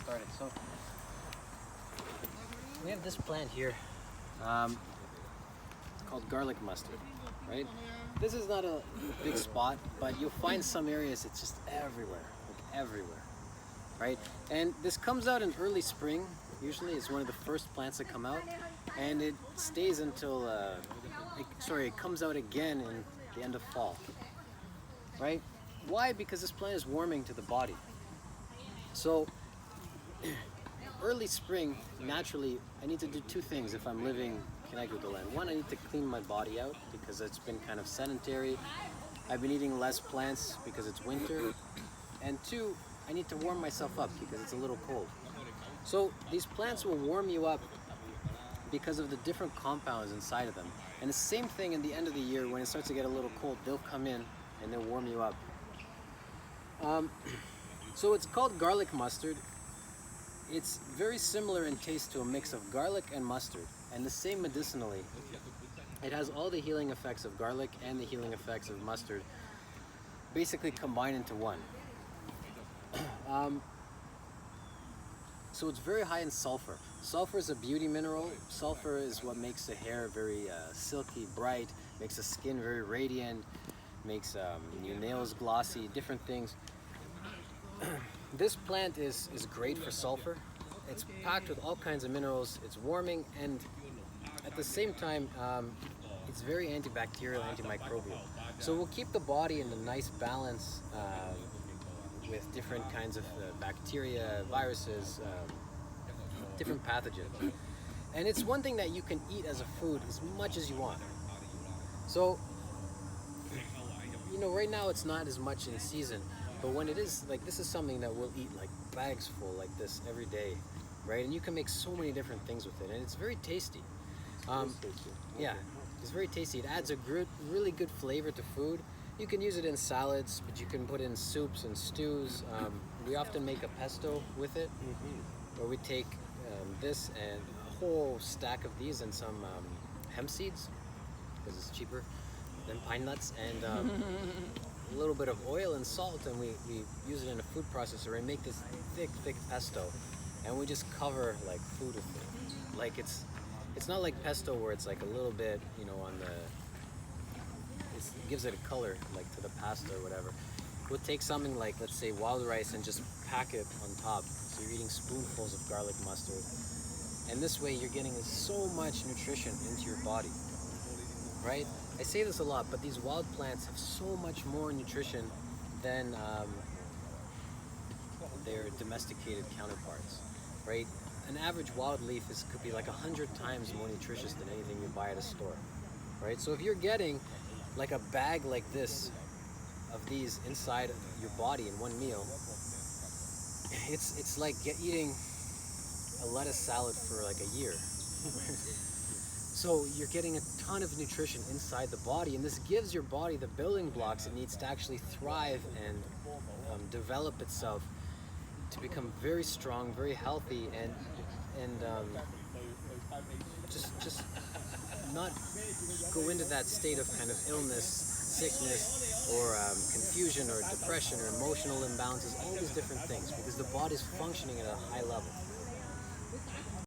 started. So we have this plant here. It's called garlic mustard, right? This is not a big spot, but you'll find some areas it's just everywhere, like everywhere, right? And this comes out in early spring. Usually it's one of the first plants that come out, and it stays until, it comes out again in the end of fall, right? Why? Because this plant is warming to the body. So early spring, naturally, I need to do two things if I'm living connected with the land. One, I need to clean my body out because it's been kind of sedentary. I've been eating less plants because it's winter. And two, I need to warm myself up because it's a little cold. So these plants will warm you up because of the different compounds inside of them. And the same thing in the end of the year when it starts to get a little cold, they'll come in and they'll warm you up. So it's called garlic mustard. It's very similar in taste to a mix of garlic and mustard, and the same medicinally. It has all the healing effects of garlic and the healing effects of mustard basically combined into one. So it's very high in sulfur. Sulfur is a beauty mineral. Sulfur is what makes the hair very silky, bright, makes the skin very radiant, makes your nails glossy, different things. This plant is great for sulfur. It's packed with all kinds of minerals. It's warming, and at the same time, it's very antibacterial, antimicrobial. So we'll keep the body in a nice balance with different kinds of bacteria, viruses, different pathogens. And it's one thing that you can eat as a food as much as you want. So, right now it's not as much in season. But when it is, like, this is something that we'll eat like bags full like this every day, right? And you can make so many different things with it, and it's very tasty. Yeah, it's very tasty. It adds a really good flavor to food. You can use it in salads, but you can put it in soups and stews. We often make a pesto with it, where we take this and a whole stack of these and some hemp seeds, because it's cheaper than pine nuts, and a little bit of oil and salt, and we use it in a food processor and make this thick pesto, and we just cover like food with it. Like it's not like pesto where it's like a little bit, on the, it gives it a color like to the pasta or whatever. We'll take something like, let's say, wild rice and just pack it on top, so you're eating spoonfuls of garlic mustard, and this way you're getting so much nutrition into your body, right? I say this a lot, but these wild plants have so much more nutrition than their domesticated counterparts, right? An average wild leaf could be like 100 times more nutritious than anything you buy at a store, right? So if you're getting like a bag like this of these inside your body in one meal, it's like eating a lettuce salad for like a year. So you're getting a ton of nutrition inside the body, and this gives your body the building blocks it needs to actually thrive and develop itself to become very strong, very healthy, and just not go into that state of kind of illness, sickness, or confusion, or depression, or emotional imbalances, all these different things, because the body's functioning at a high level.